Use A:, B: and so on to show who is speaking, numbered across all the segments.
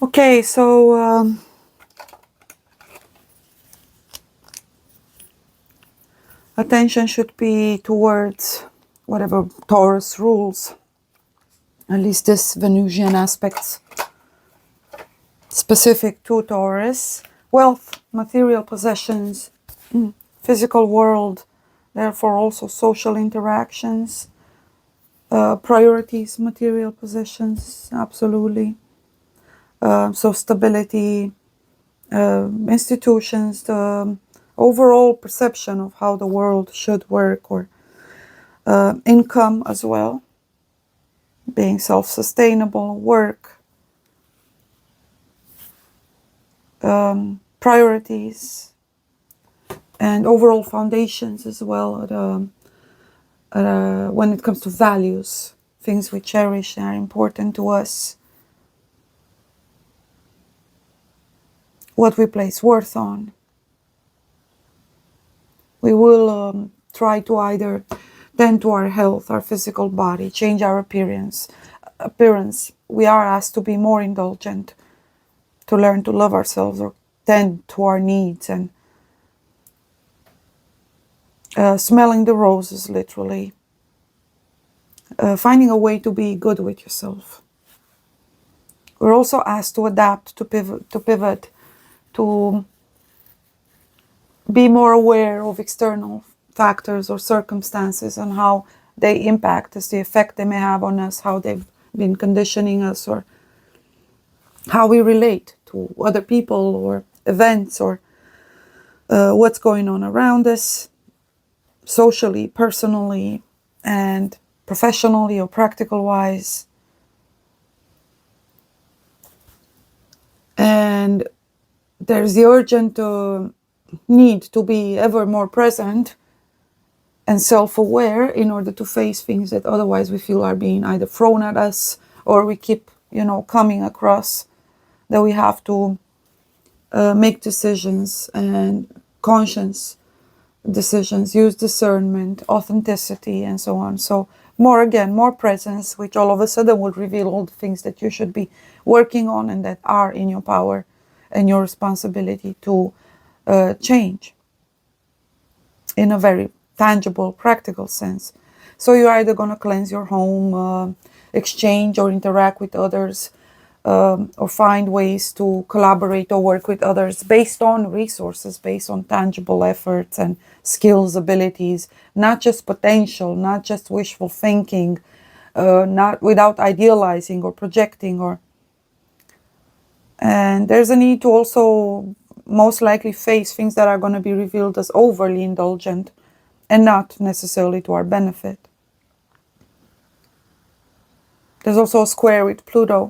A: Okay, so attention should be towards whatever Taurus rules, at least this Venusian aspects specific to Taurus. Wealth, material possessions, physical world, therefore also social interactions, priorities, material possessions, absolutely. So stability, institutions, the overall perception of how the world should work, or income as well, being self-sustainable, work, priorities, and overall foundations as well when it comes to values, things we cherish and are important to us, what we place worth on. We will try to either tend to our health, our physical body, change our appearance. We are asked to be more indulgent, to learn to love ourselves or tend to our needs, and smelling the roses, literally. Finding a way to be good with yourself. We're also asked to adapt, to pivot, to be more aware of external factors or circumstances and how they impact us, the effect they may have on us, how they've been conditioning us, or how we relate to other people or events, or what's going on around us, socially, personally, and professionally or practical wise. And there's the urgent need to be ever more present and self-aware in order to face things that otherwise we feel are being either thrown at us, or we keep, coming across, that we have to make decisions, and conscious decisions, use discernment, authenticity, and so on. So more presence, which all of a sudden would reveal all the things that you should be working on and that are in your power and your responsibility to change in a very tangible, practical sense. So you're either going to cleanse your home, exchange or interact with others, or find ways to collaborate or work with others based on resources, based on tangible efforts and skills, abilities, not just potential, not just wishful thinking, not without idealizing or projecting. And there's a need to also most likely face things that are going to be revealed as overly indulgent and not necessarily to our benefit. There's also a square with Pluto.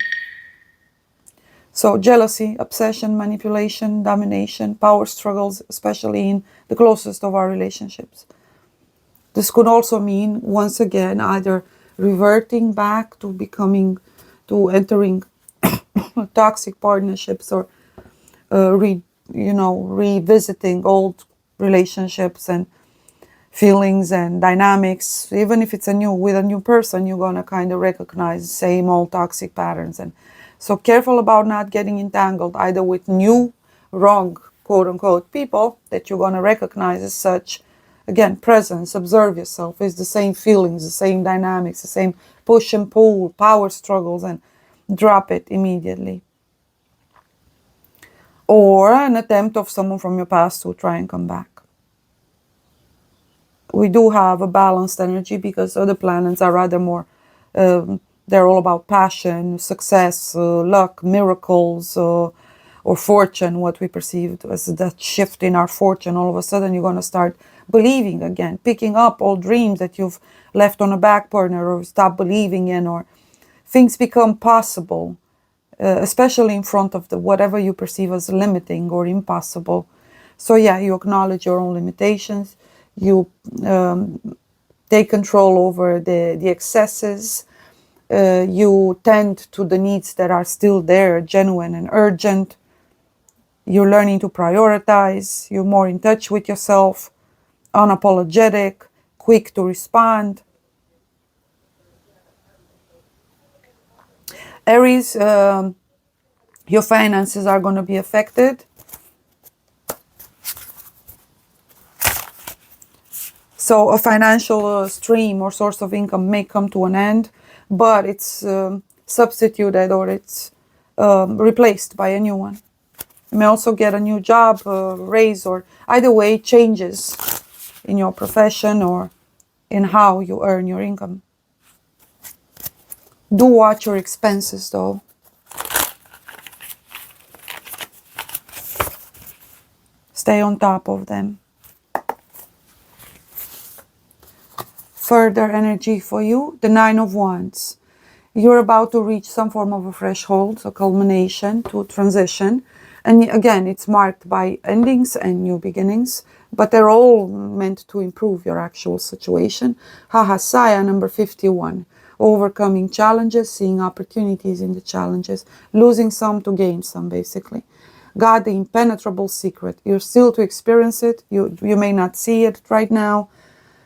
A: So jealousy, obsession, manipulation, domination, power struggles, especially in the closest of our relationships. This could also mean, once again, either reverting back to entering toxic partnerships, or revisiting old relationships and feelings and dynamics. Even if it's with a new person, you're going to kind of recognize the same old toxic patterns. And so careful about not getting entangled either with new, wrong, quote unquote, people that you're going to recognize as such. Again, presence, observe yourself. It's the same feelings, the same dynamics, the same push and pull, power struggles, and drop it immediately. Or an attempt of someone from your past to try and come back. We do have a balanced energy because other planets are rather more, they're all about passion, success, luck, miracles, or fortune, what we perceive as that shift in our fortune. All of a sudden you're going to start believing again, picking up all dreams that you've left on a back burner or stop believing in, or things become possible, especially in front of whatever you perceive as limiting or impossible. So yeah, you acknowledge your own limitations. You take control over the excesses. You tend to the needs that are still there, genuine and urgent. You're learning to prioritize. You're more in touch with yourself, unapologetic, quick to respond. Aries Your finances are going to be affected. So a financial stream or source of income may come to an end, but it's substituted, or it's replaced by a new one. You may also get a new job, raise, or either way, changes in your profession or in how you earn your income. Do watch your expenses though. Stay on top of them. Further energy for you, the Nine of Wands. You're about to reach some form of a threshold, a culmination to transition. And again, it's marked by endings and new beginnings, but they're all meant to improve your actual situation. Hahasaya, number 51. Overcoming challenges, seeing opportunities in the challenges, losing some to gain some, basically. God, the impenetrable secret. You're still to experience it. You may not see it right now.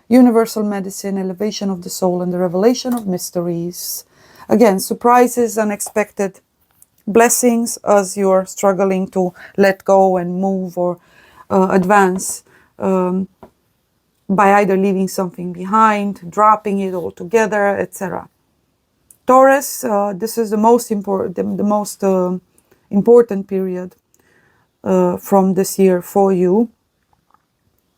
A: Universal medicine, elevation of the soul, and the revelation of mysteries. Again, surprises, unexpected blessings as you're struggling to let go and move or advance by either leaving something behind, dropping it altogether, etc. Taurus, this is the most important period from this year for you.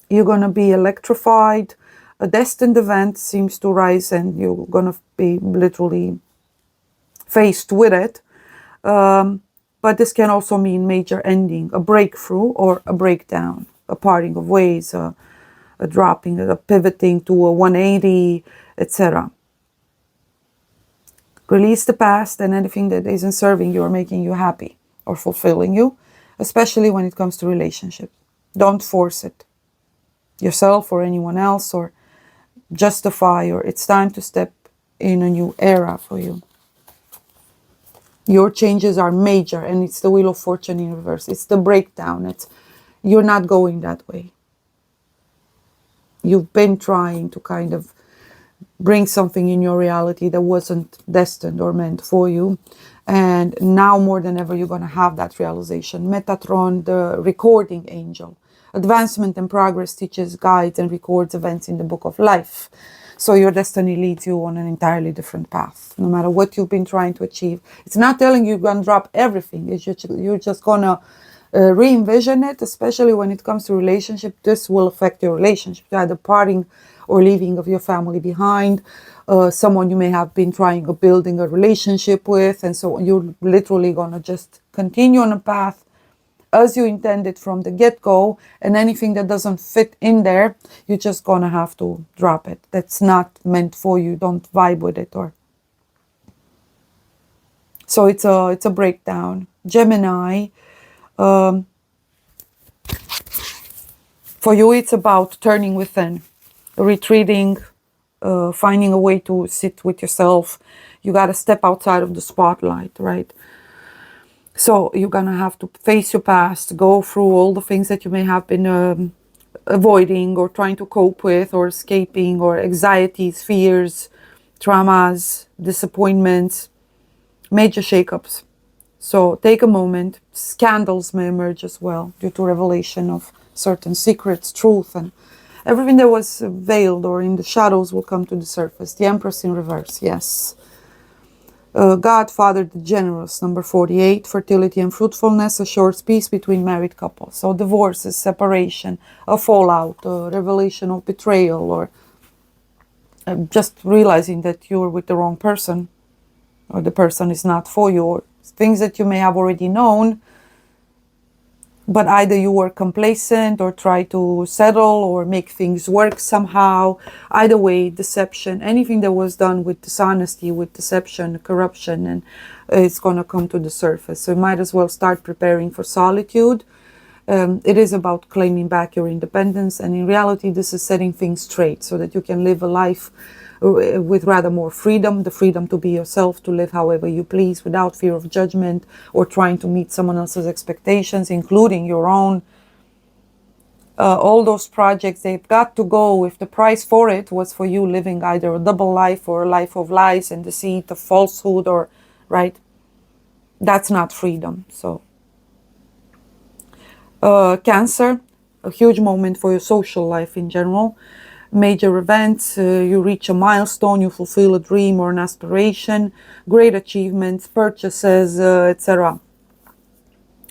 A: You're going to be electrified. A destined event seems to rise, and you're going to be literally faced with it. But this can also mean major ending, a breakthrough or a breakdown, a parting of ways, a dropping, a pivoting to a 180, etc. Release the past and anything that isn't serving you or making you happy or fulfilling you, especially when it comes to relationships. Don't force it, yourself or anyone else, or justify, or it's time to step in a new era for you. Your changes are major, and it's the Wheel of Fortune in reverse. It's the breakdown. You're not going that way. You've been trying to kind of bring something in your reality that wasn't destined or meant for you. And now more than ever, you're going to have that realization. Metatron, the recording angel. Advancement and progress teaches, guides, and records events in the book of life. So your destiny leads you on an entirely different path, no matter what you've been trying to achieve. It's not telling you you're going to drop everything. You're just going to re-envision it, especially when it comes to relationship. This will affect your relationship, either parting or leaving of your family behind, someone you may have been trying or building a relationship with, and so you're literally going to just continue on a path as you intended from the get-go, and anything that doesn't fit in there, you're just gonna have to drop it. That's not meant for you. Don't vibe with it. Or so it's a breakdown. Gemini, for you it's about turning within, retreating, finding a way to sit with yourself. You got to step outside of the spotlight, right? So you're going to have to face your past, go through all the things that you may have been avoiding or trying to cope with or escaping, or anxieties, fears, traumas, disappointments, major shakeups. So take a moment. Scandals may emerge as well due to revelation of certain secrets, truth, and everything that was veiled or in the shadows will come to the surface. The Empress in reverse, yes. God, Father, the Generous, number 48, fertility and fruitfulness, assures peace between married couples. So divorces, separation, a fallout, a revelation of betrayal, or just realizing that you're with the wrong person, or the person is not for you, or things that you may have already known, but either you were complacent or try to settle or make things work somehow. Either way, deception, anything that was done with dishonesty, with deception, corruption, and it's going to come to the surface. So you might as well start preparing for solitude. It is about claiming back your independence, and in reality this is setting things straight so that you can live a life with rather more freedom, the freedom to be yourself, to live however you please without fear of judgment or trying to meet someone else's expectations, including your own. All those projects, they've got to go if the price for it was for you living either a double life or a life of lies and deceit, of falsehood, or right. that's not freedom. So Cancer, a huge moment for your social life in general. Major events, you reach a milestone, you fulfill a dream or an aspiration, great achievements, purchases, etc.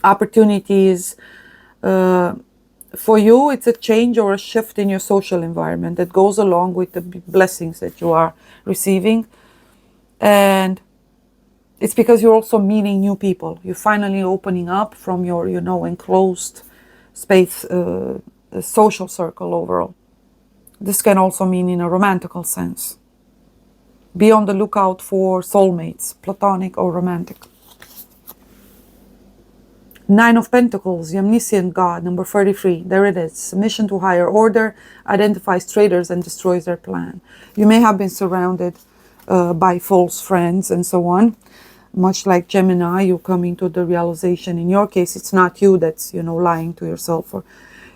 A: Opportunities. For you, it's a change or a shift in your social environment that goes along with the blessings that you are receiving. And it's because you're also meeting new people. You're finally opening up from your, enclosed space, social circle overall. This can also mean in a romantical sense. Be on the lookout for soulmates, platonic or romantic. Nine of Pentacles, the omniscient God, number 33. There it is. Submission to higher order, identifies traitors and destroys their plan. You may have been surrounded by false friends and so on. Much like Gemini, you're coming to the realization, in your case, it's not you that's, lying to yourself, or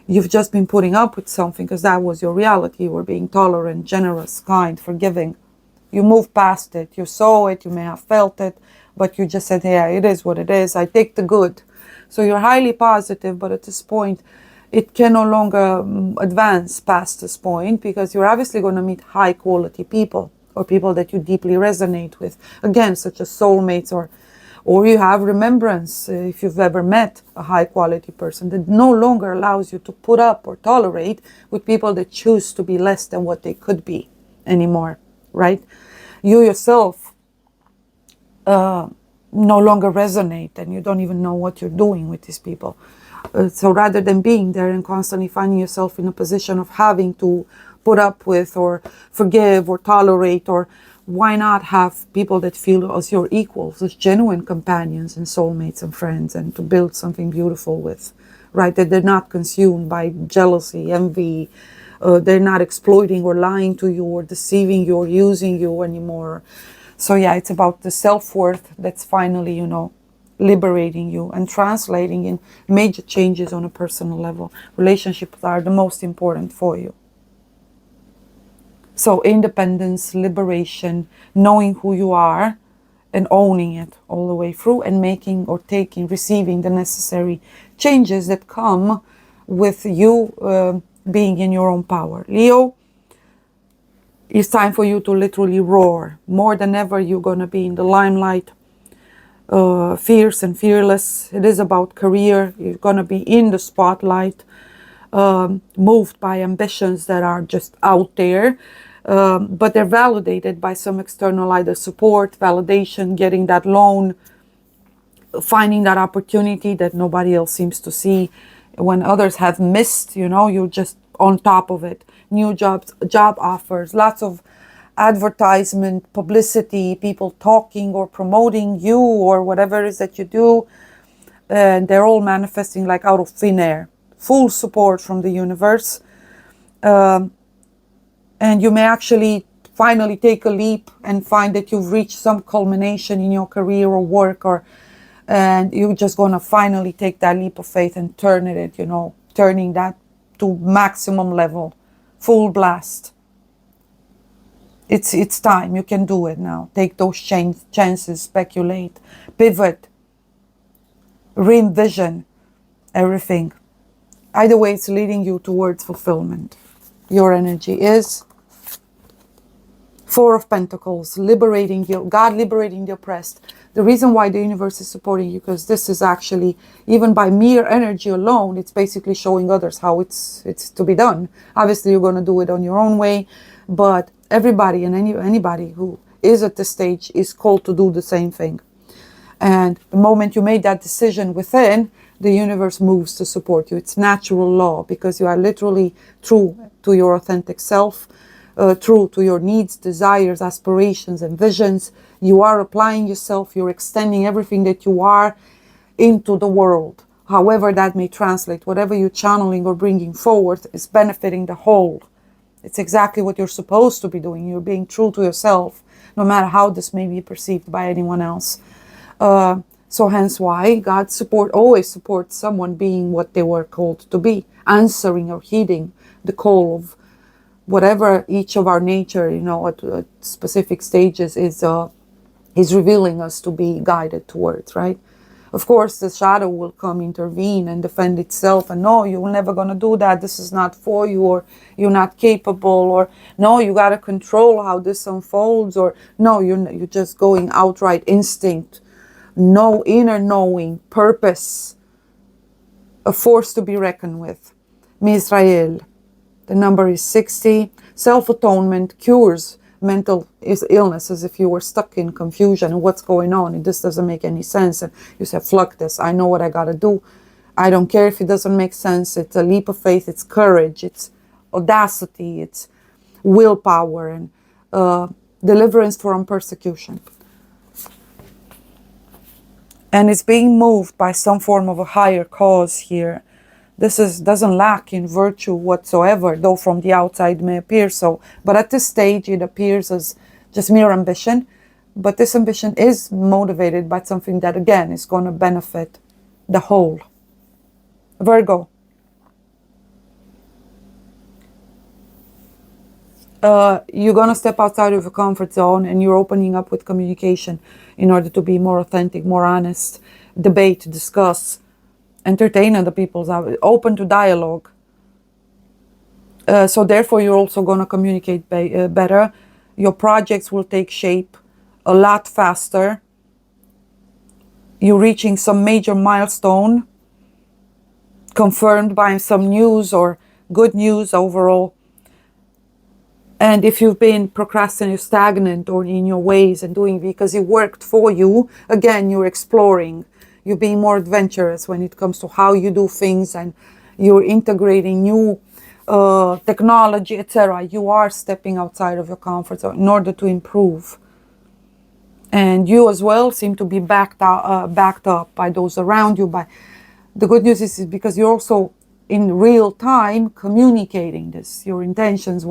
A: you've just been putting up with something because that was your reality. You were being tolerant, generous, kind, forgiving. You moved past it. You saw it. You may have felt it, but you just said, yeah, it is what it is. I take the good. So you're highly positive, but at this point, it can no longer advance past this point because you're obviously going to meet high quality people or people that you deeply resonate with. Again, such as soulmates, or you have remembrance if you've ever met a high quality person that no longer allows you to put up or tolerate with people that choose to be less than what they could be anymore, right? You yourself no longer resonate and you don't even know what you're doing with these people. So rather than being there and constantly finding yourself in a position of having to put up with or forgive or tolerate, or why not have people that feel as your equals, as genuine companions and soulmates and friends, and to build something beautiful with, right? That they're not consumed by jealousy, envy, they're not exploiting or lying to you or deceiving you or using you anymore. So yeah, it's about the self-worth that's finally, liberating you and translating in major changes on a personal level. Relationships are the most important for you. So independence, liberation, knowing who you are and owning it all the way through, and making or receiving the necessary changes that come with you being in your own power. Leo, it's time for you to literally roar. More than ever, you're going to be in the limelight, fierce and fearless. It is about career. You're going to be in the spotlight, moved by ambitions that are just out there, but they're validated by some external either support, validation, getting that loan, finding that opportunity that nobody else seems to see. When others have missed, you're just on top of it. New jobs, job offers, lots of advertisement, publicity, people talking or promoting you or whatever it is that you do. And they're all manifesting like out of thin air. Full support from the universe. And you may actually finally take a leap and find that you've reached some culmination in your career or work, and you're just going to finally take that leap of faith and turning that to maximum level, full blast. It's time. You can do it now. Take those chances, speculate, pivot, re-envision everything. Either way, it's leading you towards fulfillment. Your energy is Four of Pentacles, liberating you, God liberating the oppressed. The reason why the universe is supporting you, because this is actually, even by mere energy alone, it's basically showing others how it's to be done. Obviously, you're going to do it on your own way, but everybody and anybody who is at this stage is called to do the same thing. And the moment you made that decision within, the universe moves to support you. It's natural law, because you are literally true to your authentic self, true to your needs, desires, aspirations, and visions. You are applying yourself, you're extending everything that you are into the world. However that may translate, whatever you're channeling or bringing forward is benefiting the whole. It's exactly what you're supposed to be doing. You're being true to yourself, no matter how this may be perceived by anyone else. So hence why God always supports someone being what they were called to be, answering or heeding the call of whatever each of our nature, at specific stages is He's revealing us to be guided towards, right? Of course, the shadow will come, intervene, and defend itself. And no, you're never going to do that. This is not for you, or you're not capable, or no, you got to control how this unfolds, or no, you're just going outright instinct. No inner knowing, purpose, a force to be reckoned with. Misrael. The number is 60. Self-atonement cures mental illnesses. If you were stuck in confusion and what's going on, this doesn't make any sense, and you say, "Fuck this, I know what I gotta do. I don't care if it doesn't make sense." It's a leap of faith, it's courage, it's audacity, it's willpower, and deliverance from persecution. And it's being moved by some form of a higher cause here. This doesn't lack in virtue whatsoever, though from the outside may appear so. But at this stage, it appears as just mere ambition. But this ambition is motivated by something that, again, is going to benefit the whole. Virgo. You're going to step outside of your comfort zone, and you're opening up with communication in order to be more authentic, more honest, debate, discuss, entertain other people, open to dialogue. So therefore, you're also going to communicate better. Your projects will take shape a lot faster. You're reaching some major milestone, confirmed by some news or good news overall. And if you've been procrastinating, stagnant, or in your ways and doing because it worked for you, again, you're exploring. You're being more adventurous when it comes to how you do things, and you're integrating new technology, etc. You are stepping outside of your comfort zone in order to improve. And you as well seem to be backed up by those around you. The good news is because you're also in real time communicating this, your intentions,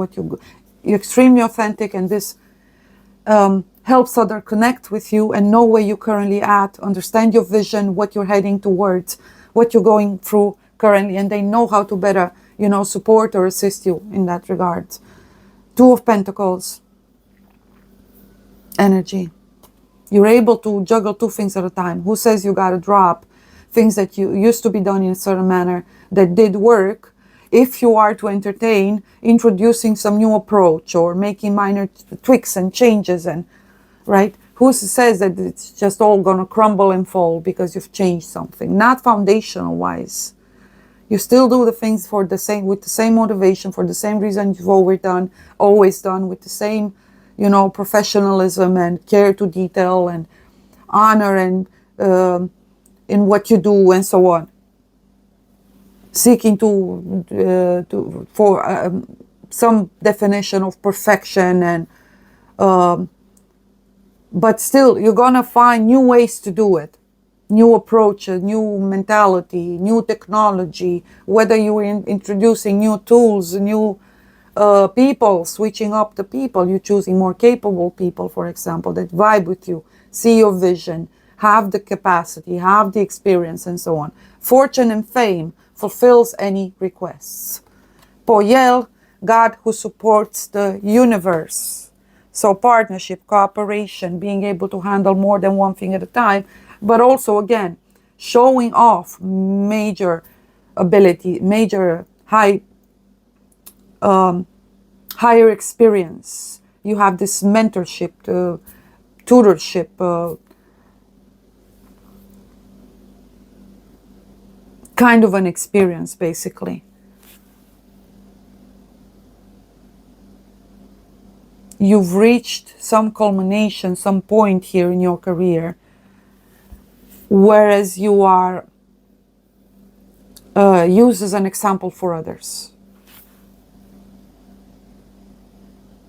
A: you're extremely authentic, and this helps others connect with you and know where you're currently at, understand your vision, what you're heading towards, what you're going through currently, and they know how to better, support or assist you in that regard. Two of Pentacles energy. You're able to juggle two things at a time. Who says you got to drop things that you used to be done in a certain manner that did work, if you are to entertain introducing some new approach or making minor tweaks and changes, and right? Who says that it's just all going to crumble and fall because you've changed something? Not foundational wise. You still do the things with the same motivation, for the same reason you've always done, with the same, professionalism and care to detail and honor and in what you do and so on. Seeking for some definition of perfection, and but still you're gonna find new ways to do it, new approaches, new mentality, new technology, whether you're introducing new tools, new people, switching up the people, you're choosing more capable people, for example, that vibe with you, see your vision, have the capacity, have the experience, and so on. Fortune and fame fulfills any requests. Poyel, God who supports the universe. So partnership, cooperation, being able to handle more than one thing at a time, but also, again, showing off major ability, major higher experience. You have this mentorship, tutorship, kind of an experience, basically. You've reached some culmination, some point here in your career, whereas you are used as an example for others.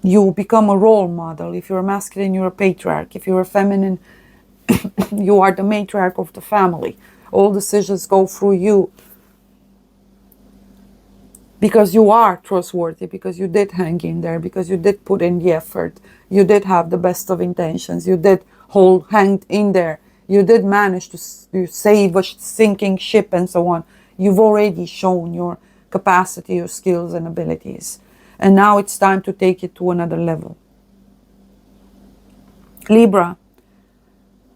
A: You become a role model. If you're a masculine, you're a patriarch. If you're a feminine, you are the matriarch of the family. All decisions go through you. Because you are trustworthy, because you did hang in there, because you did put in the effort, you did have the best of intentions, you did hang in there, you did manage to save a sinking ship and so on. You've already shown your capacity, your skills and abilities. And now it's time to take it to another level. Libra,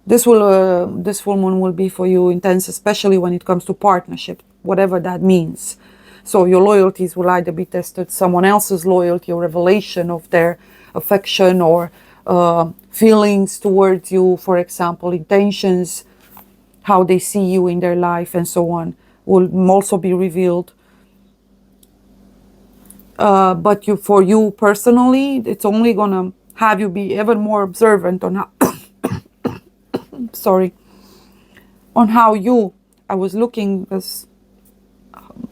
A: This full moon will be for you intense, especially when it comes to partnership, whatever that means. So your loyalties will either be tested, someone else's loyalty or revelation of their affection or feelings towards you, for example, intentions, how they see you in their life and so on, will also be revealed. But for you personally, it's only gonna have you be ever more observant on how sorry, on how you, I was looking, because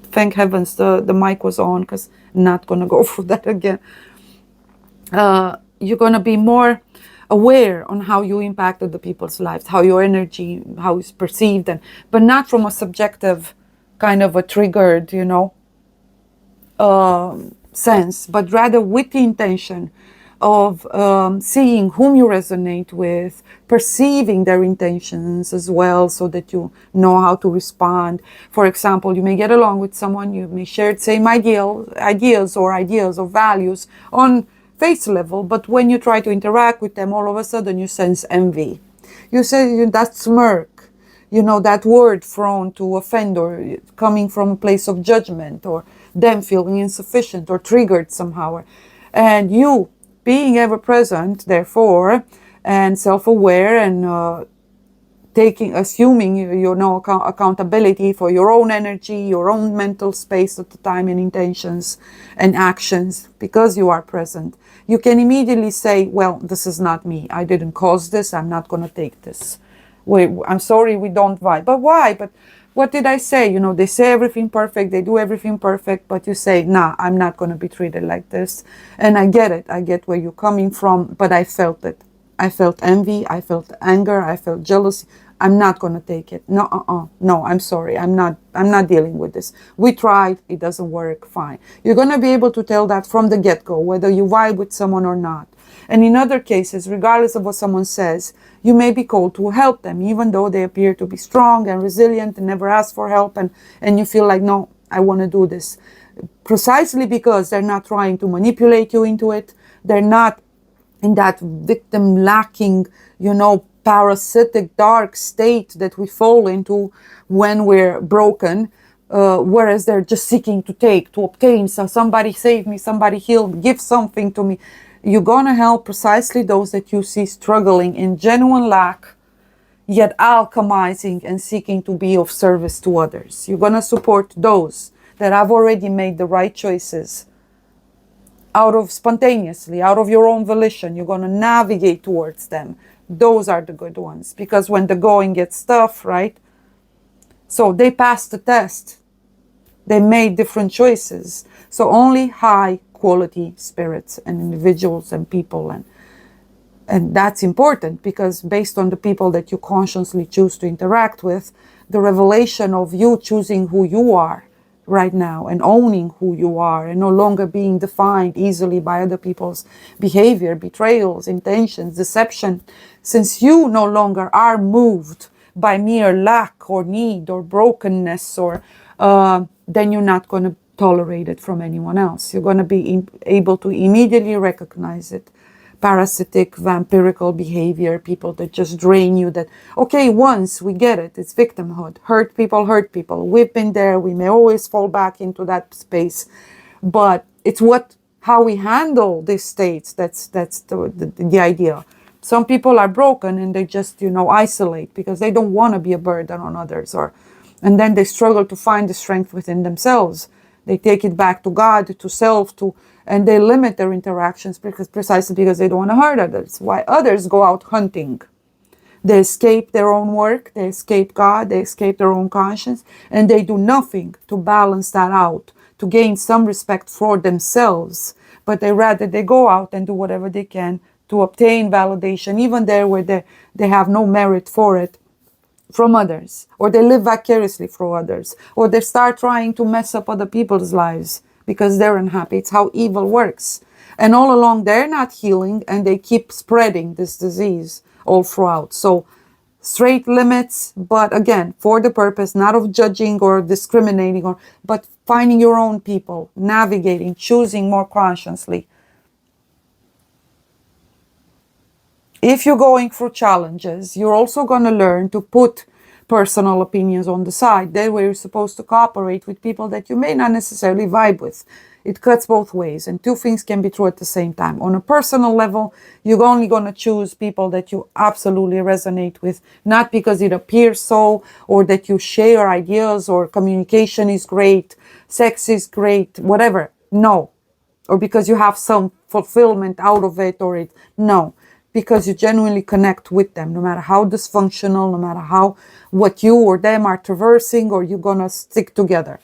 A: thank heavens the mic was on, because I'm not gonna go through that again. You're gonna be more aware on how you impacted the people's lives, how your energy, how it's perceived, and but not from a subjective kind of a triggered, sense, but rather with the intention of seeing whom you resonate with, perceiving their intentions as well, so that you know how to respond. For example, you may get along with someone, you may share the same ideas or values on face level, but when you try to interact with them, all of a sudden you sense envy. You say that smirk, that word thrown to offend, or coming from a place of judgment, or them feeling insufficient or triggered somehow. And you being ever present, therefore, and self-aware, and assuming accountability for your own energy, your own mental space at the time, and intentions and actions, because you are present, you can immediately say, well, this is not me, I didn't cause this, I'm not going to take this. Wait, I'm sorry, we don't vibe. But why? But what did I say? They say everything perfect, they do everything perfect, but you say, nah, I'm not going to be treated like this. And I get it, I get where you're coming from, but I felt it. I felt envy, I felt anger, I felt jealousy. I'm not going to take it. No, I'm sorry. I'm not dealing with this. We tried, it doesn't work, fine. You're going to be able to tell that from the get-go, whether you vibe with someone or not. And in other cases, regardless of what someone says, you may be called to help them, even though they appear to be strong and resilient and never ask for help, and you feel like, no, I want to do this. Precisely because they're not trying to manipulate you into it. They're not in that victim lacking, parasitic dark state that we fall into when we're broken, whereas they're just seeking to obtain. So somebody save me, somebody heal me, give something to me. You're gonna help precisely those that you see struggling in genuine lack, yet alchemizing and seeking to be of service to others. You're gonna support those that have already made the right choices spontaneously, out of your own volition. You're going to navigate towards them. Those are the good ones, because when the going gets tough, right? So they passed the test. They made different choices. So only high quality spirits and individuals and people, and that's important, because based on the people that you consciously choose to interact with, the revelation of you choosing who you are right now and owning who you are, and no longer being defined easily by other people's behavior, betrayals, intentions, deception, since you no longer are moved by mere lack or need or brokenness, or then you're not going to tolerate it from anyone else. You're going to be able to immediately recognize it. Parasitic, vampirical behavior, people that just drain you, that, okay, once we get it, it's victimhood. Hurt people. We've been there. We may always fall back into that space. But it's how we handle these states, that's the idea. Some people are broken and they just, isolate because they don't want to be a burden on others, and then they struggle to find the strength within themselves. They take it back to God, to self, and they limit their interactions precisely because they don't want to hurt others. Why others go out hunting. They escape their own work, they escape God, they escape their own conscience, and they do nothing to balance that out, to gain some respect for themselves. But they go out and do whatever they can to obtain validation, even there where they have no merit for it, from others, or they live vicariously through others, or they start trying to mess up other people's lives because they're unhappy. It's how evil works. And all along they're not healing, and they keep spreading this disease all throughout. So straight limits, but again, for the purpose not of judging or discriminating, but finding your own people, navigating, choosing more consciously. If you're going through challenges, you're also going to learn to put personal opinions on the side. There where you're supposed to cooperate with people that you may not necessarily vibe with. It cuts both ways, and two things can be true at the same time. On a personal level, you're only going to choose people that you absolutely resonate with, not because it appears so, or that you share ideas, or communication is great, sex is great, whatever. No. Or because you have some fulfillment out of it, or it. No. Because you genuinely connect with them, no matter how dysfunctional, no matter how what you or them are traversing, or you're gonna stick together.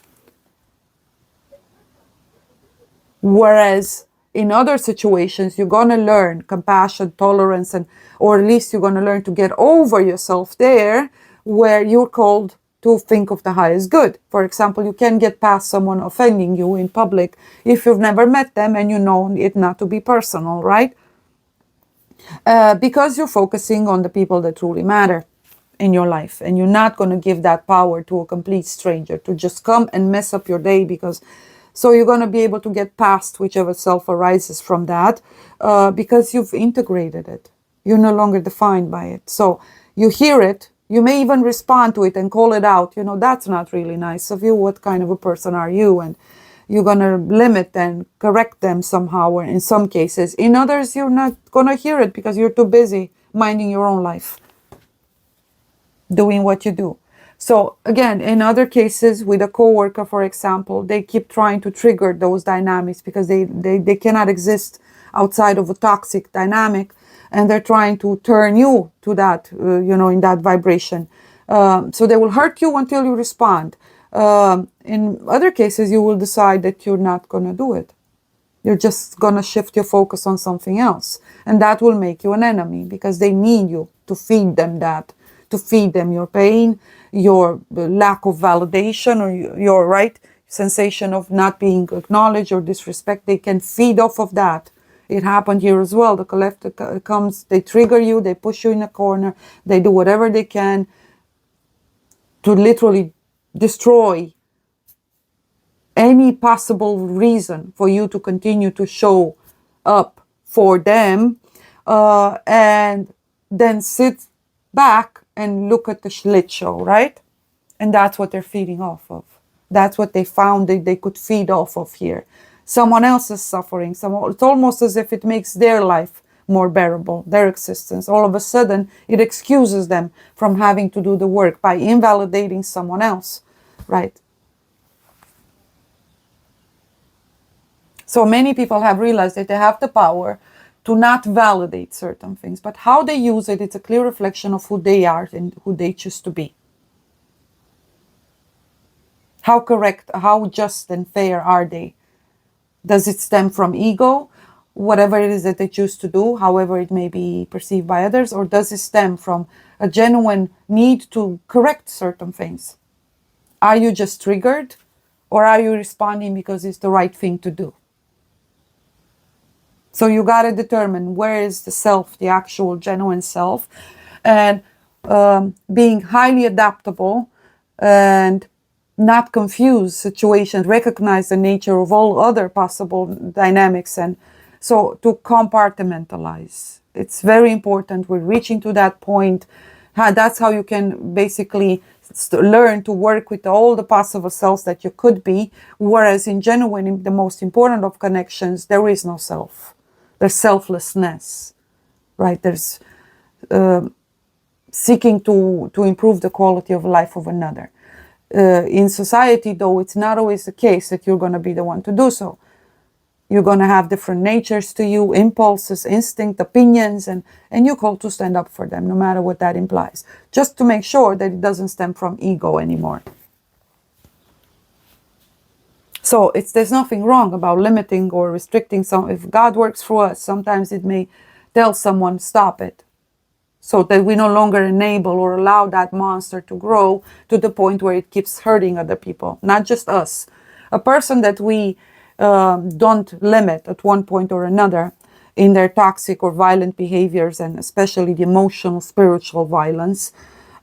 A: Whereas in other situations, you're gonna learn compassion, tolerance, and or at least you're gonna learn to get over yourself there, where you're called to think of the highest good. For example, you can get past someone offending you in public if you've never met them and you know it not to be personal, right? Because you're focusing on the people that truly matter in your life, and you're not going to give that power to a complete stranger to just come and mess up your day. Because so you're going to be able to get past whichever self arises from that, because you've integrated it. You're no longer defined by it. So you hear it, you may even respond to it and call it out. That's not really nice of you. What kind of a person are you? And you're going to limit and correct them somehow, or in some cases. In others, you're not going to hear it because you're too busy minding your own life, doing what you do. So again, in other cases, with a coworker, for example, they keep trying to trigger those dynamics because they cannot exist outside of a toxic dynamic, and they're trying to turn you to that, in that vibration. So they will hurt you until you respond. In other cases, you will decide that you're not going to do it. You're just going to shift your focus on something else. And that will make you an enemy, because they need you to feed them that, to feed them your pain, your lack of validation, or your right sensation of not being acknowledged or disrespect. They can feed off of that. It happened here as well. The collector comes, they trigger you, they push you in a corner, they do whatever they can to literally destroy any possible reason for you to continue to show up for them, and then sit back and look at the shit show, right? And that's what they're feeding off of. That's what they found that they could feed off of here. Someone else is suffering. It's almost as if it makes their life more bearable, their existence. All of a sudden, it excuses them from having to do the work by invalidating someone else, right? So many people have realized that they have the power to not validate certain things, but how they use it, it's a clear reflection of who they are and who they choose to be. How correct, how just and fair are they? Does it stem from ego, whatever it is that they choose to do, however it may be perceived by others, or does it stem from a genuine need to correct certain things? Are you just triggered, or are you responding because it's the right thing to do? So you got to determine where is the self, the actual genuine self, and being highly adaptable and not confuse situations, recognize the nature of all other possible dynamics, and so to compartmentalize. It's very important. We're reaching to that point. That's how you can basically learn to work with all the possible selves that you could be, whereas in genuine, the most important of connections, there is no self. There's selflessness, right? There's seeking to improve the quality of life of another. In society, though, it's not always the case that you're going to be the one to do so. You're going to have different natures to you, impulses, instinct, opinions, and you're called to stand up for them, no matter what that implies. Just to make sure that it doesn't stem from ego anymore. So there's nothing wrong about limiting or restricting some. If God works for us, sometimes it may tell someone, stop it. So that we no longer enable or allow that monster to grow to the point where it keeps hurting other people, not just us. A person that we don't limit at one point or another in their toxic or violent behaviors, and especially the emotional, spiritual violence,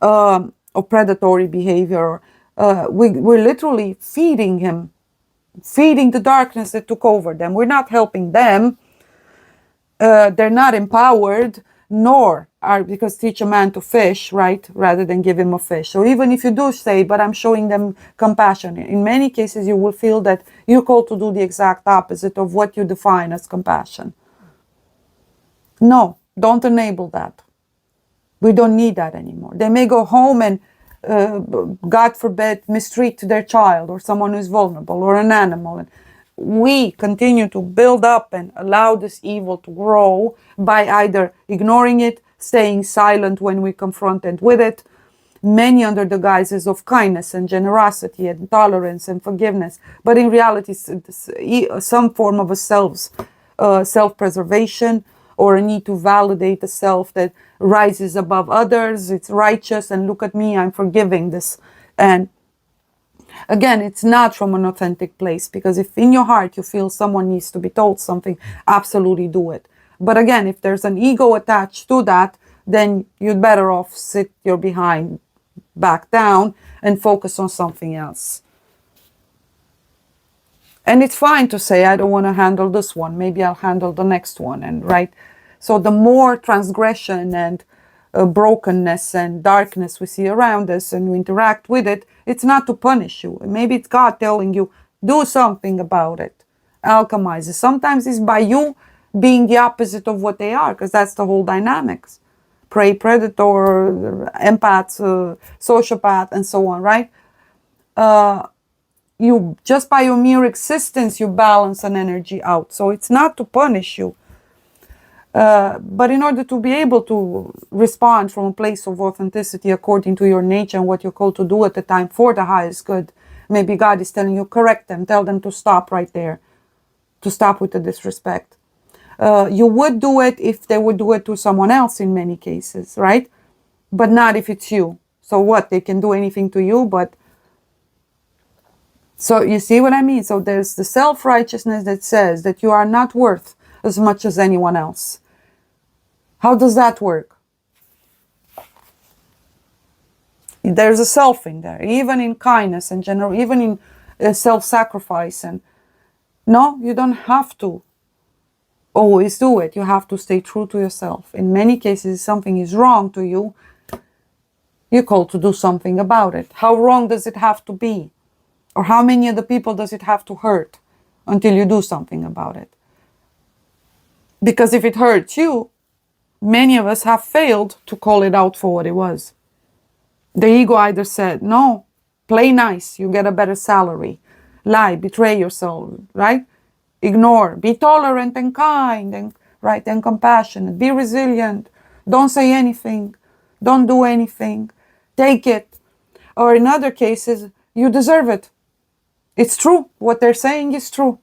A: or predatory behavior, we're literally feeding him, feeding the darkness that took over them. We're not helping them. They're not empowered. nor are, because teach a man to fish, right, rather than give him a fish. So even if you do say, but I'm showing them compassion, in many cases you will feel that you're called to do the exact opposite of what you define as compassion. No, don't enable that. We don't need that anymore. They may go home and, God forbid, mistreat their child or someone who's vulnerable or an animal. And we continue to build up and allow this evil to grow by either ignoring it, staying silent when we confronted with it, many under the guises of kindness and generosity and tolerance and forgiveness, but in reality some form of a self-preservation or a need to validate the self that rises above others. It's righteous and look at me, I'm forgiving this. And again, it's not from an authentic place, because if in your heart you feel someone needs to be told something, absolutely do it. But again, if there's an ego attached to that, then you'd better off sit your behind back down and focus on something else. And it's fine to say, I don't want to handle this one, maybe I'll handle the next one, and right. So the more transgression and brokenness and darkness we see around us and we interact with it, it's not to punish you. Maybe it's God telling you, do something about it. Alchemize it. Sometimes it's by you being the opposite of what they are, because that's the whole dynamics. Prey, predator, empath, sociopath, and so on, right? You just by your mere existence, you balance an energy out. So it's not to punish you. But in order to be able to respond from a place of authenticity according to your nature and what you're called to do at the time for the highest good, maybe God is telling you, correct them, tell them to stop right there, to stop with the disrespect. You would do it if they would do it to someone else in many cases, right? But not if it's you. So what? They can do anything to you, but... So you see what I mean? So there's the self-righteousness that says that you are not worth as much as anyone else. How does that work? There's a self in there, even in kindness and general, even in self-sacrifice. And no, you don't have to always do it. You have to stay true to yourself. In many cases, if something is wrong to you, you're called to do something about it. How wrong does it have to be? Or how many other people does it have to hurt until you do something about it? Because if it hurts you, many of us have failed to call it out for what it was. The ego either said, no, play nice, you get a better salary. Lie, betray yourself, right? Ignore, be tolerant and kind, and right, and compassionate. Be resilient. Don't say anything. Don't do anything. Take it. Or in other cases, you deserve it. It's true. What they're saying is true.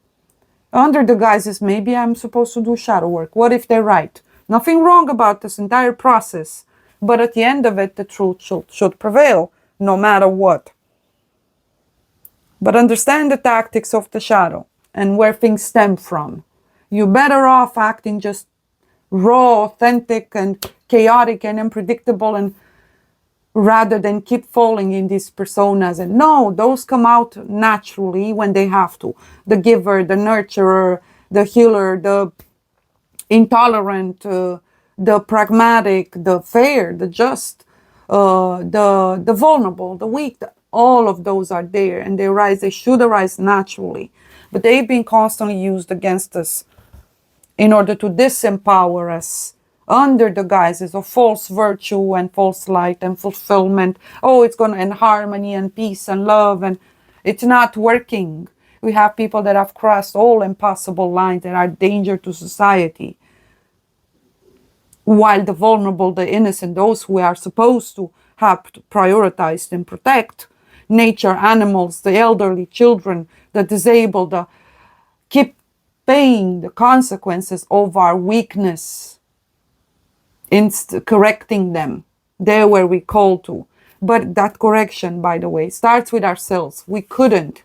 A: Under the guises, maybe I'm supposed to do shadow work. What if they're right? Nothing wrong about this entire process. But at the end of it, the truth should prevail, no matter what. But understand the tactics of the shadow and where things stem from. You're better off acting just raw, authentic, and chaotic and unpredictable, and rather than keep falling in these personas. And no, those come out naturally when they have to. The giver, the nurturer, the healer, the intolerant, the pragmatic, the fair, the just, the vulnerable, the weak. All of those are there, and they should arise naturally. But they've been constantly used against us in order to disempower us under the guises of false virtue and false light and fulfillment. Oh, it's going to end harmony and peace and love, and it's not working. We have people that have crossed all impossible lines that are danger to society. While the vulnerable, the innocent, those who are supposed to have prioritized and protect nature, animals, the elderly, children, the disabled, keep paying the consequences of our weakness, correcting them. They're where we call to. But that correction, by the way, starts with ourselves. We couldn't,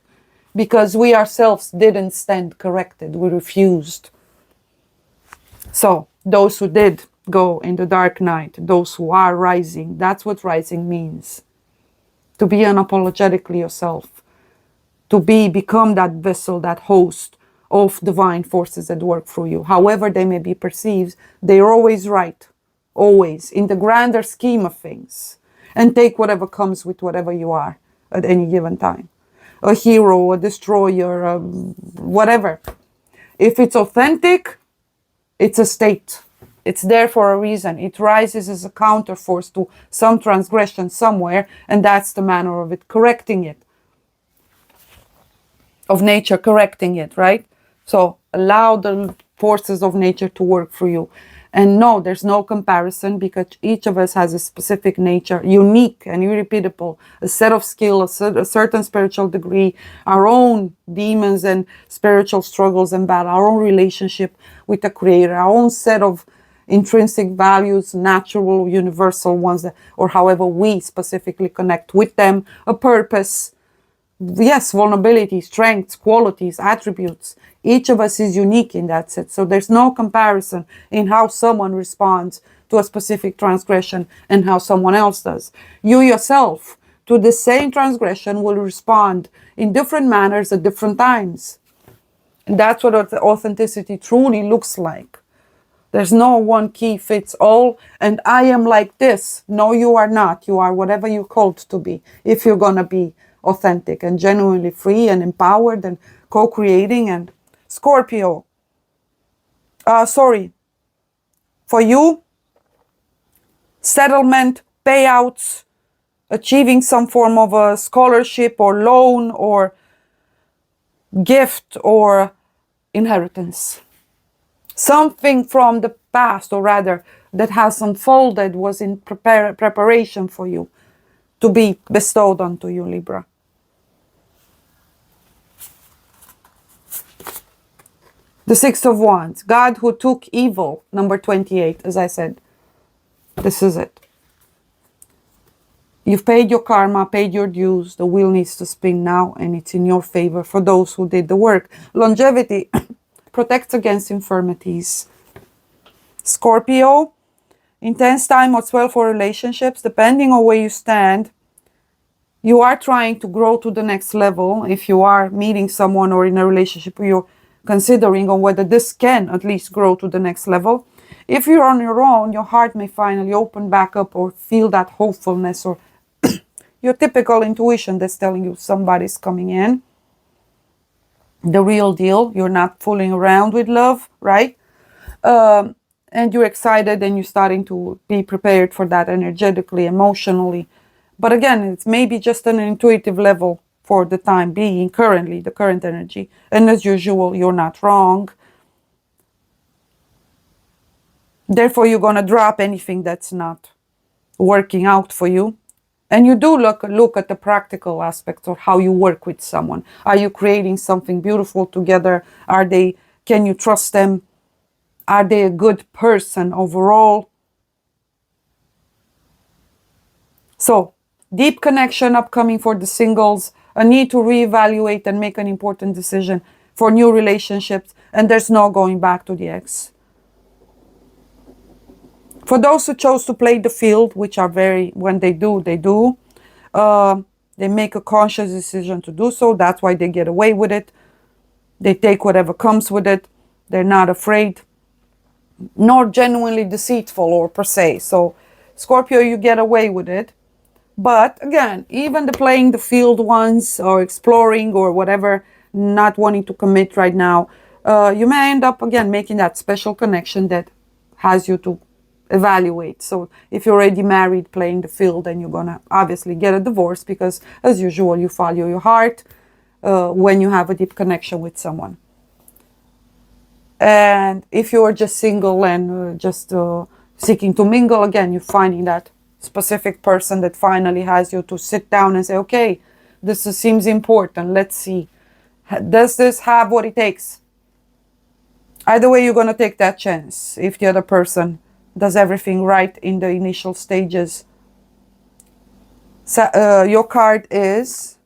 A: because we ourselves didn't stand corrected. We refused. So those who did go in the dark night, those who are rising, that's what rising means. To be unapologetically yourself. To become that vessel, that host of divine forces that work through you. However they may be perceived, they're always right. always, in the grander scheme of things, and take whatever comes with whatever you are at any given time. A hero, a destroyer, whatever. If it's authentic, it's a state. It's there for a reason. It rises as a counterforce to some transgression somewhere, and that's the manner of it correcting it. Of nature correcting it, right? So allow the forces of nature to work for you. And no, there's no comparison, because each of us has a specific nature, unique and irrepeatable, a set of skill, a certain spiritual degree, our own demons and spiritual struggles and battle, our own relationship with the Creator, our own set of intrinsic values, natural, universal ones, that, or however we specifically connect with them, a purpose. Yes, vulnerability, strengths, qualities, attributes. Each of us is unique in that sense. So there's no comparison in how someone responds to a specific transgression and how someone else does. You yourself, to the same transgression, will respond in different manners at different times. And that's what authenticity truly looks like. There's no one key fits all, and I am like this. No, you are not. You are whatever you're called to be, if you're going to be authentic and genuinely free and empowered and co-creating. And Scorpio, for you, settlement, payouts, achieving some form of a scholarship or loan or gift or inheritance. Something from the past, or rather that has unfolded, was in preparation for you to be bestowed onto you, Libra. The Six of Wands, God who took evil, number 28, as I said. This is it. You've paid your karma, paid your dues. The wheel needs to spin now, and it's in your favor for those who did the work. Longevity protects against infirmities. Scorpio, intense time as well for relationships. Depending on where you stand, you are trying to grow to the next level. If you are meeting someone or in a relationship, you're considering on whether this can at least grow to the next level. If you're on your own, your heart may finally open back up or feel that hopefulness or your typical intuition that's telling you somebody's coming in. The real deal. You're not fooling around with love, right? And you're excited and you're starting to be prepared for that energetically, emotionally. But again, it's maybe just an intuitive level for the time being, currently, the current energy. And as usual, you're not wrong. Therefore, you're going to drop anything that's not working out for you. And you do look at the practical aspects of how you work with someone. Are you creating something beautiful together? Can you trust them? Are they a good person overall? So, deep connection upcoming for the singles, a need to reevaluate and make an important decision for new relationships, and there's no going back to the ex. For those who chose to play the field, which are when they do, they make a conscious decision to do so. That's why they get away with it. They take whatever comes with it. They're not afraid, nor genuinely deceitful or per se. So, Scorpio, you get away with it. But again, even the playing the field ones or exploring or whatever, not wanting to commit right now, you may end up again making that special connection that has you to evaluate. So if you're already married playing the field, then you're gonna obviously get a divorce, because as usual you follow your heart when you have a deep connection with someone. And if you're just single and just seeking to mingle, again, you're finding that specific person that finally has you to sit down and say, okay, this seems important, let's see, does this have what it takes? Either way, you're going to take that chance if the other person does everything right in the initial stages. So, your card is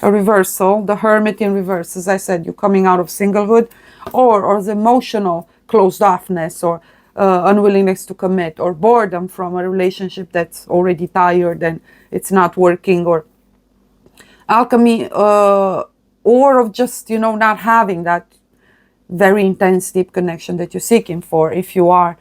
A: a reversal, the Hermit in reverse. As I said, you're coming out of singlehood or the emotional closed offness or unwillingness to commit, or boredom from a relationship that's already tired and it's not working, or alchemy, or of just, not having that very intense, deep connection that you're seeking for. If you are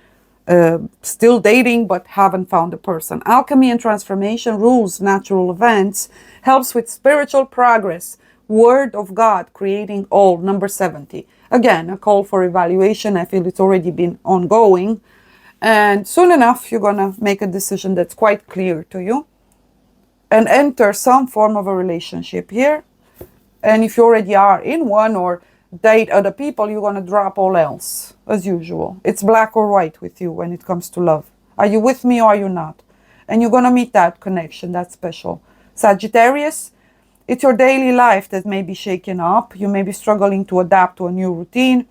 A: still dating but haven't found a person. Alchemy and transformation, rules natural events, helps with spiritual progress. Word of God, creating all, number 70. Again, a call for evaluation. I feel it's already been ongoing. And soon enough, you're going to make a decision that's quite clear to you and enter some form of a relationship here. And if you already are in one or date other people, you're going to drop all else, as usual. It's black or white with you when it comes to love. Are you with me or are you not? And you're going to meet that connection, that's special. Sagittarius, it's your daily life that may be shaken up. You may be struggling to adapt to a new routine.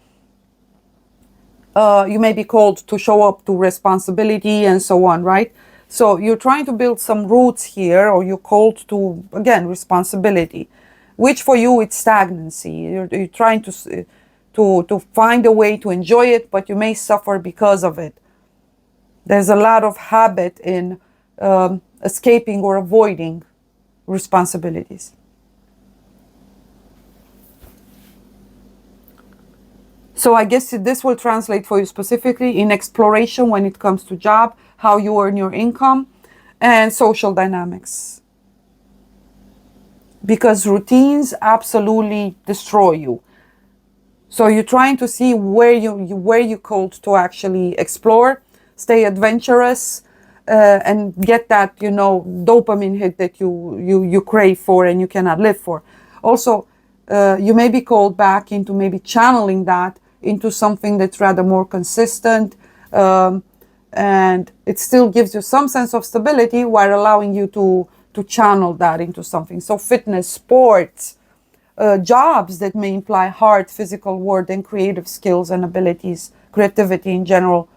A: You may be called to show up to responsibility and so on, right? So you're trying to build some roots here, or you're called to, again, responsibility, which for you it's stagnancy. You're trying to find a way to enjoy it, but you may suffer because of it. There's a lot of habit in escaping or avoiding responsibilities. So I guess this will translate for you specifically in exploration when it comes to job, how you earn your income, and social dynamics. Because routines absolutely destroy you. So you're trying to see where you're called to actually explore, stay adventurous, and get that, you know, dopamine hit that you crave for and you cannot live for. Also, you may be called back into maybe channeling that into something that's rather more consistent, and it still gives you some sense of stability while allowing you to channel that into something. So fitness, sports, jobs that may imply hard physical work and creative skills and abilities, creativity in general,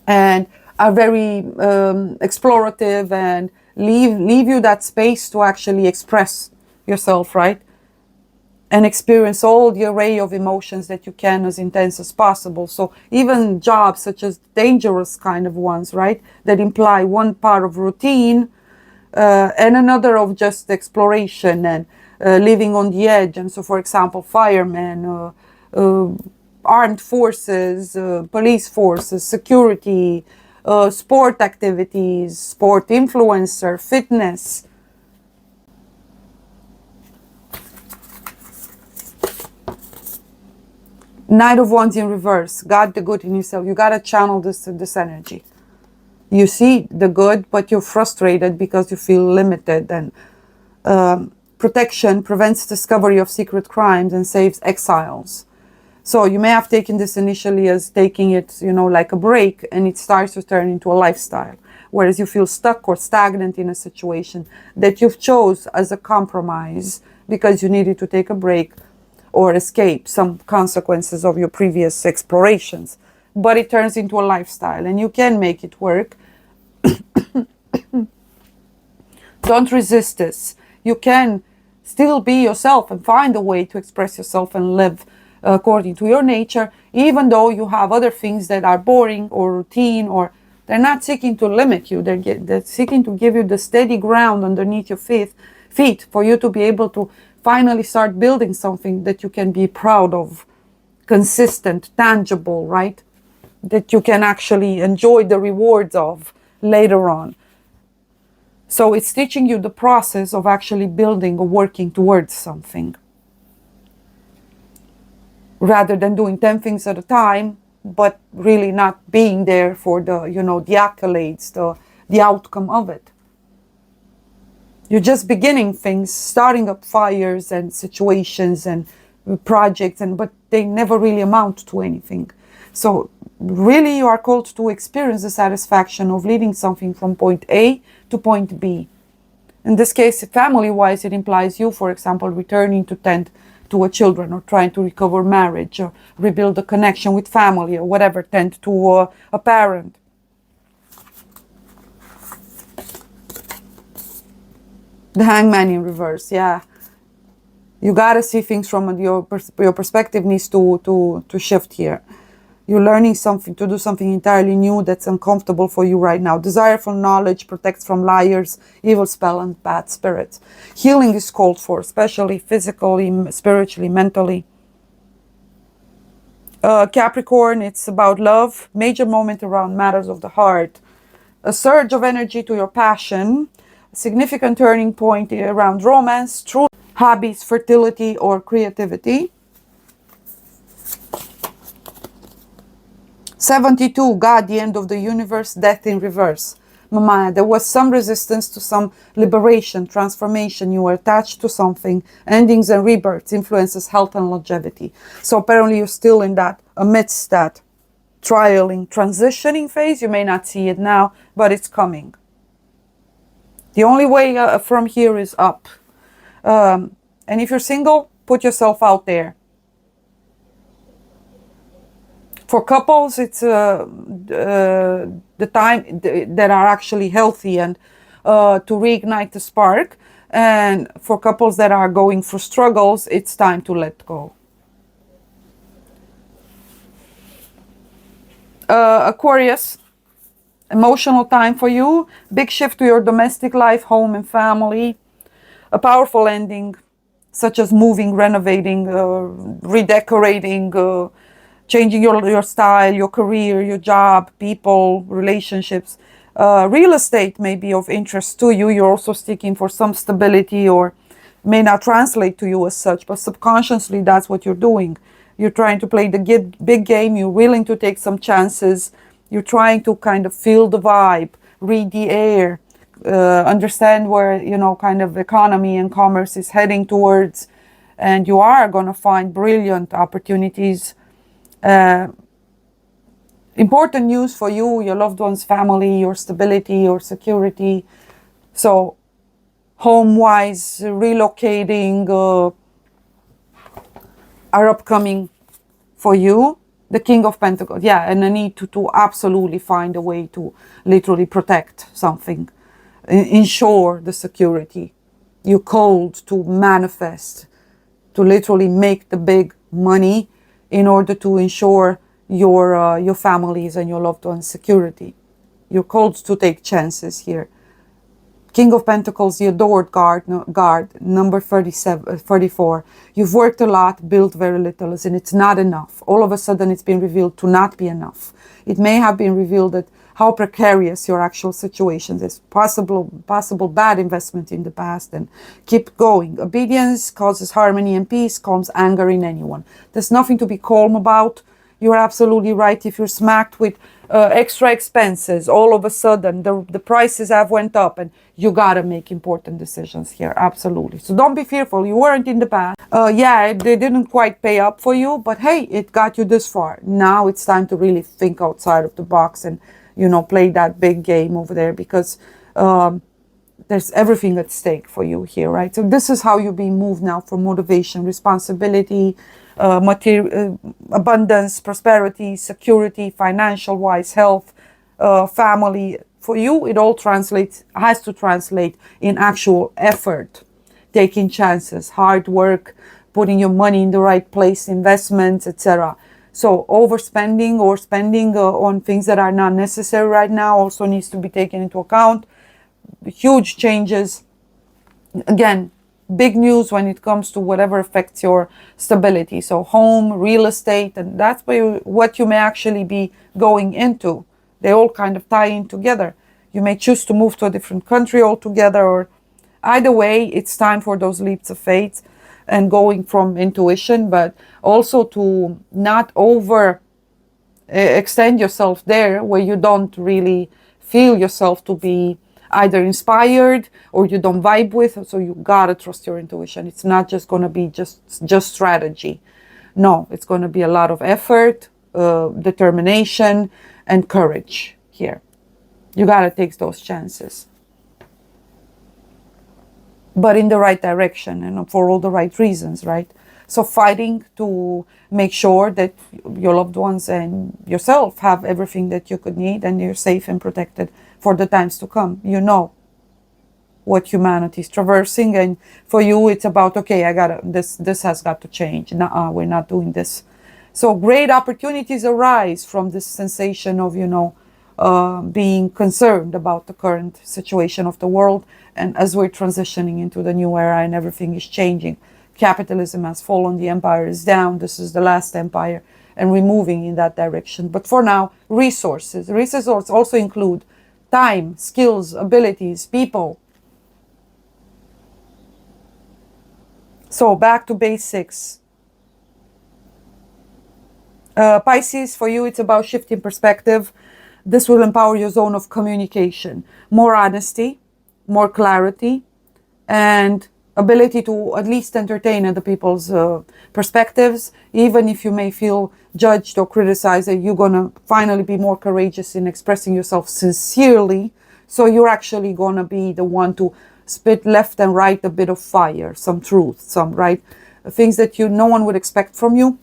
A: and are very explorative and leave you that space to actually express yourself, right? And experience all the array of emotions that you can as intense as possible. So even jobs such as dangerous kind of ones, right, that imply one part of routine and another of just exploration and living on the edge. And so, for example, firemen, armed forces, police forces, security, sport activities, sport influencer, fitness. Knight of Wands in reverse. God the good in yourself. You got to channel this energy. You see the good, but you're frustrated because you feel limited. And protection prevents discovery of secret crimes and saves exiles. So you may have taken this initially as taking it, you know, like a break, and it starts to turn into a lifestyle. Whereas you feel stuck or stagnant in a situation that you've chose as a compromise because you needed to take a break or escape some consequences of your previous explorations. But it turns into a lifestyle and you can make it work. Don't resist this. You can still be yourself and find a way to express yourself and live according to your nature, even though you have other things that are boring or routine, or they're not seeking to limit you. They're seeking to give you the steady ground underneath your feet for you to be able to finally start building something that you can be proud of, consistent, tangible, right? That you can actually enjoy the rewards of later on. So it's teaching you the process of actually building or working towards something, rather than doing 10 things at a time, but really not being there for the, you know, the accolades, the outcome of it. You're just beginning things, starting up fires and situations and projects, but they never really amount to anything. So really you are called to experience the satisfaction of leading something from point A to point B. In this case, family-wise, it implies you, for example, returning to tend to a children, or trying to recover marriage, or rebuild a connection with family, or whatever, tend to a parent. The Hangman in reverse, yeah. You gotta see things from your perspective needs to shift here. You're learning something, to do something entirely new that's uncomfortable for you right now. Desire for knowledge protects from liars, evil spell, and bad spirits. Healing is called for, especially physically, spiritually, mentally. Capricorn, it's about love, major moment around matters of the heart, a surge of energy to your passion, a significant turning point around romance, true hobbies, fertility, or creativity. 72, God, the end of the universe, death in reverse. Mama, there was some resistance to some liberation, transformation. You were attached to something. Endings and rebirths, influences, health and longevity. So apparently you're still in that, amidst that trialing, transitioning phase. You may not see it now, but it's coming. The only way from here is up. And if you're single, put yourself out there. For couples, it's the time that are actually healthy and to reignite the spark. And for couples that are going through struggles, it's time to let go. Aquarius, emotional time for you. Big shift to your domestic life, home and family. A powerful ending, such as moving, renovating, redecorating, changing your style, your career, your job, people, relationships. Real estate may be of interest to you. You're also seeking for some stability, or may not translate to you as such, but subconsciously that's what you're doing. You're trying to play the big game. You're willing to take some chances. You're trying to kind of feel the vibe, read the air, understand where, kind of economy and commerce is heading towards. And you are going to find brilliant opportunities. Important news for you, your loved ones, family, your stability, your security. So home-wise, relocating are upcoming for you. The King of Pentacles, yeah, and a need to absolutely find a way to literally protect something, ensure the security. You're called to manifest, to literally make the big money in order to ensure your families and your loved ones' security. You're called to take chances here. King of Pentacles, the adored guard, number 34. You've worked a lot, built very little, and it's not enough. All of a sudden, it's been revealed to not be enough. It may have been revealed that how precarious your actual situation is, possible bad investment in the past, and keep going. Obedience causes harmony and peace, calms anger in anyone. There's nothing to be calm about. You're absolutely right. If you're smacked with extra expenses, all of a sudden the prices have went up, and you gotta make important decisions here. Absolutely. So don't be fearful. You weren't in the past. Yeah, they didn't quite pay up for you, but hey, it got you this far. Now it's time to really think outside of the box and, play that big game over there, because there's everything at stake for you here, right? So this is how you're being moved now for motivation, responsibility, abundance, prosperity, security, financial-wise, health, family. For you, it all has to translate in actual effort, taking chances, hard work, putting your money in the right place, investments, etc. So overspending or spending on things that are not necessary right now also needs to be taken into account. Huge changes. Again, big news when it comes to whatever affects your stability. So home, real estate, and that's what you may actually be going into. They all kind of tie in together. You may choose to move to a different country altogether, or either way, it's time for those leaps of faith and going from intuition, but also to not over extend yourself there where you don't really feel yourself to be either inspired or you don't vibe with. So you gotta trust your intuition. It's not just gonna be just strategy. No, it's gonna be a lot of effort, determination, and courage here. You gotta take those chances, but in the right direction and for all the right reasons, right? So fighting to make sure that your loved ones and yourself have everything that you could need, and you're safe and protected for the times to come. You know what humanity is traversing, and for you it's about, okay, this has got to change. We're not doing this. So great opportunities arise from this sensation of, being concerned about the current situation of the world. And as we're transitioning into the new era and everything is changing, capitalism has fallen, the empire is down, this is the last empire. and we're moving in that direction. But for now, resources. Resources also include time, skills, abilities, people. So back to basics. Pisces, for you, it's about shifting perspective. This will empower your zone of communication. More honesty, more clarity, and ability to at least entertain other people's perspectives. Even if you may feel judged or criticized, you're going to finally be more courageous in expressing yourself sincerely. So you're actually going to be the one to spit left and right a bit of fire, some truth, some right things that no one would expect from you.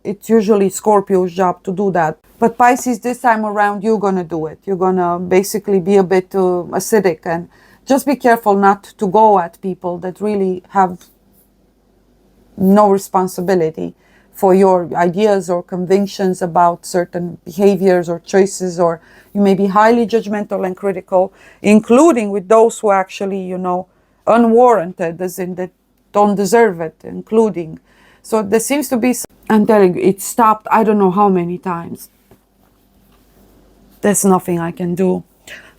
A: It's usually Scorpio's job to do that. But Pisces, this time around, you're going to do it. You're going to basically be a bit acidic, and just be careful not to go at people that really have no responsibility for your ideas or convictions about certain behaviors or choices, or you may be highly judgmental and critical, including with those who actually, unwarranted, as in that don't deserve it, including. So there seems to be, I'm telling you, it stopped I don't know how many times. There's nothing I can do.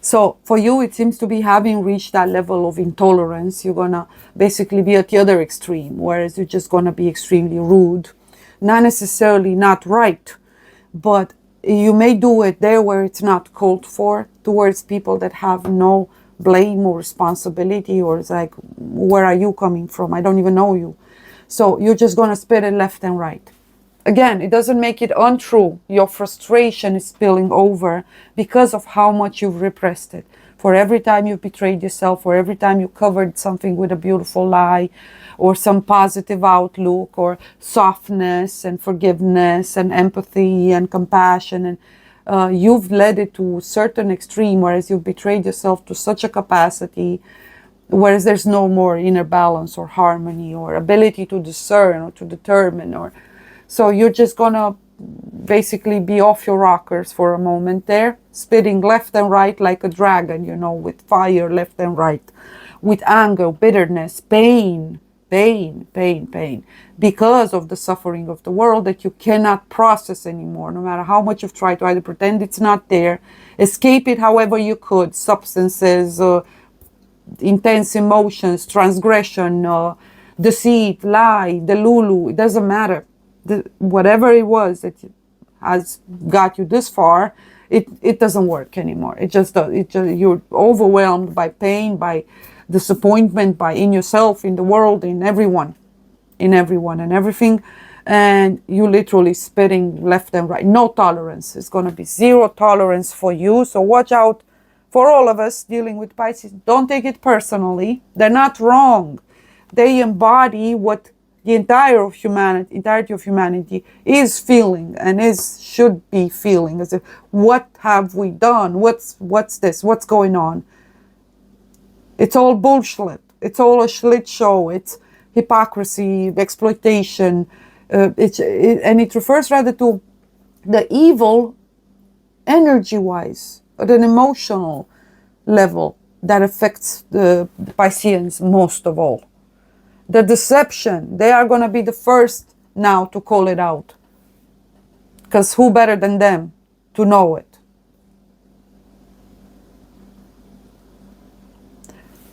A: So for you, it seems to be having reached that level of intolerance, you're going to basically be at the other extreme, whereas you're just going to be extremely rude. Not necessarily not right, but you may do it there where it's not called for, towards people that have no blame or responsibility, or it's like, where are you coming from? I don't even know you. So you're just going to spit it left and right. Again, it doesn't make it untrue. Your frustration is spilling over because of how much you've repressed it. For every time you've betrayed yourself, or every time you covered something with a beautiful lie, or some positive outlook, or softness and forgiveness and empathy and compassion, and you've led it to a certain extreme, whereas you've betrayed yourself to such a capacity, whereas there's no more inner balance or harmony or ability to discern or to determine, or so you're just gonna basically be off your rockers for a moment there, spitting left and right like a dragon, with fire left and right, with anger, bitterness, pain, because of the suffering of the world that you cannot process anymore, no matter how much you've tried to either pretend it's not there, escape it however you could, substances, intense emotions, transgression, deceit, lie, delulu, it doesn't matter. Whatever it was that has got you this far, it doesn't work anymore. It just does. You're overwhelmed by pain, by disappointment, by in yourself, in the world, in everyone and everything, and you literally spitting left and right. No tolerance. It's going to be zero tolerance for you. So watch out for all of us dealing with Pisces. Don't take it personally. They're not wrong. They embody what the entirety of humanity is feeling and should be feeling. As if, what have we done? What's this? What's going on? It's all bullshit. It's all a shit show. It's hypocrisy, exploitation. And it refers rather to the evil energy-wise, at an emotional level that affects the Pisceans most of all. The deception, they are going to be the first now to call it out. Because who better than them to know it?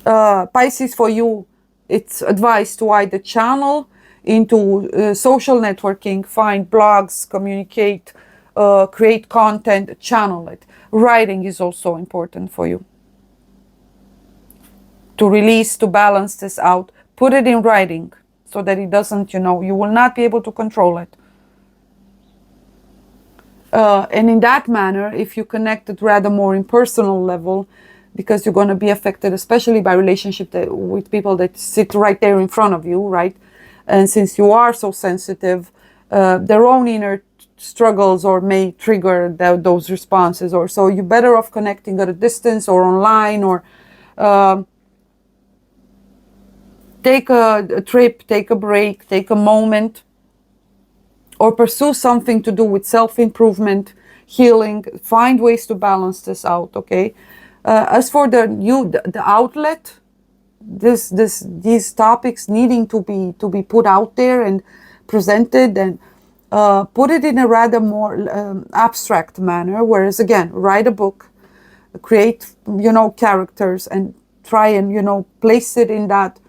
A: Pisces, for you, it's advised to either channel into social networking, find blogs, communicate, create content, channel it. Writing is also important for you. To release, to balance this out. Put it in writing so that it doesn't, you will not be able to control it. And in that manner, if you connect it rather more in personal level, because you're going to be affected, especially by relationship with people that sit right there in front of you, right? And since you are so sensitive, their own inner struggles or may trigger those responses, or so you're better off connecting at a distance or online, or take a trip, take a break, take a moment, or pursue something to do with self-improvement, healing. Find ways to balance this out, okay? As for the outlet, these topics needing to be put out there and presented, and put it in a rather more abstract manner, whereas again, write a book, create, characters, and try and, place it in that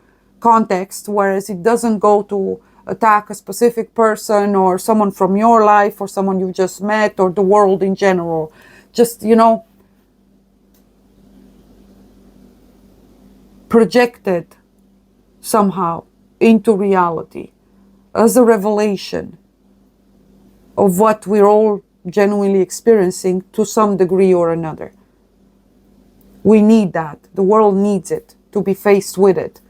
A: context, whereas it doesn't go to attack a specific person or someone from your life or someone you just met or the world in general. Just, projected somehow into reality as a revelation of what we're all genuinely experiencing to some degree or another. We need that. The world needs it to be faced with it.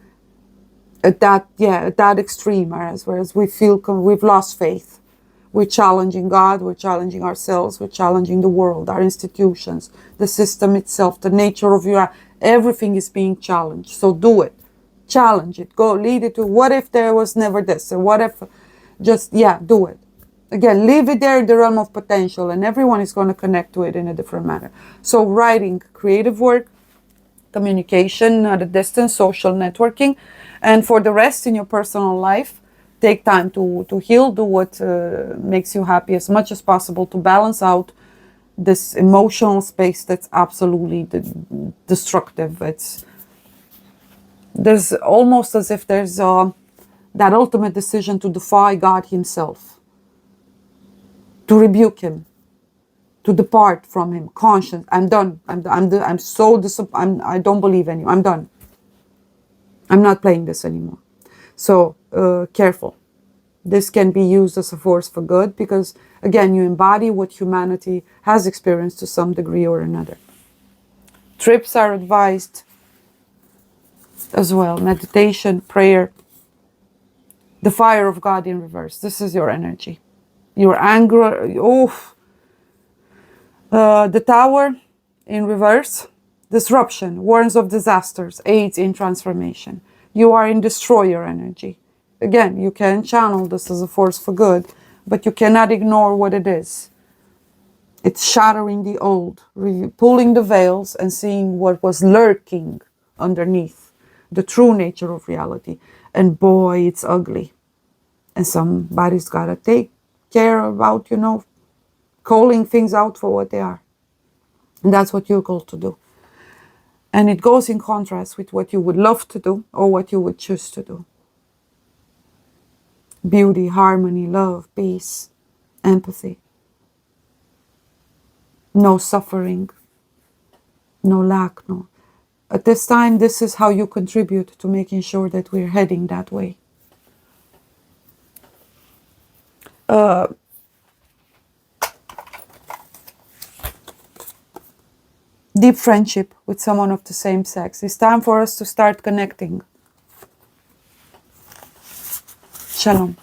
A: At that extreme, whereas we feel we've lost faith. We're challenging God, we're challenging ourselves, we're challenging the world, our institutions, the system itself, the nature of everything is being challenged. So do it. Challenge it. Go lead it to what if there was never this? And what if do it. Again, leave it there in the realm of potential, and everyone is going to connect to it in a different manner. So writing, creative work, communication at a distance, social networking, and for the rest in your personal life, take time to heal, do what makes you happy as much as possible to balance out this emotional space that's absolutely destructive. There's almost as if there's that ultimate decision to defy God himself, to rebuke him, to depart from him, conscience. I'm done. I'm so disappointed. I don't believe anymore. I'm done. I'm not playing this anymore. So careful. This can be used as a force for good because, again, you embody what humanity has experienced to some degree or another. Trips are advised as well. Meditation, prayer. The fire of God in reverse. This is your energy. Your anger. The tower in reverse. Disruption, warns of disasters, aids in transformation. You are in destroyer energy. Again, you can channel this as a force for good, but you cannot ignore what it is. It's shattering the old, pulling the veils and seeing what was lurking underneath, the true nature of reality. And boy, it's ugly. And somebody's got to take care about, calling things out for what they are. And that's what you're called to do. And it goes in contrast with what you would love to do or what you would choose to do. Beauty, harmony, love, peace, empathy. No suffering, no lack, no. At this time, this is how you contribute to making sure that we're heading that way. Deep friendship with someone of the same sex. It's time for us to start connecting. Shalom.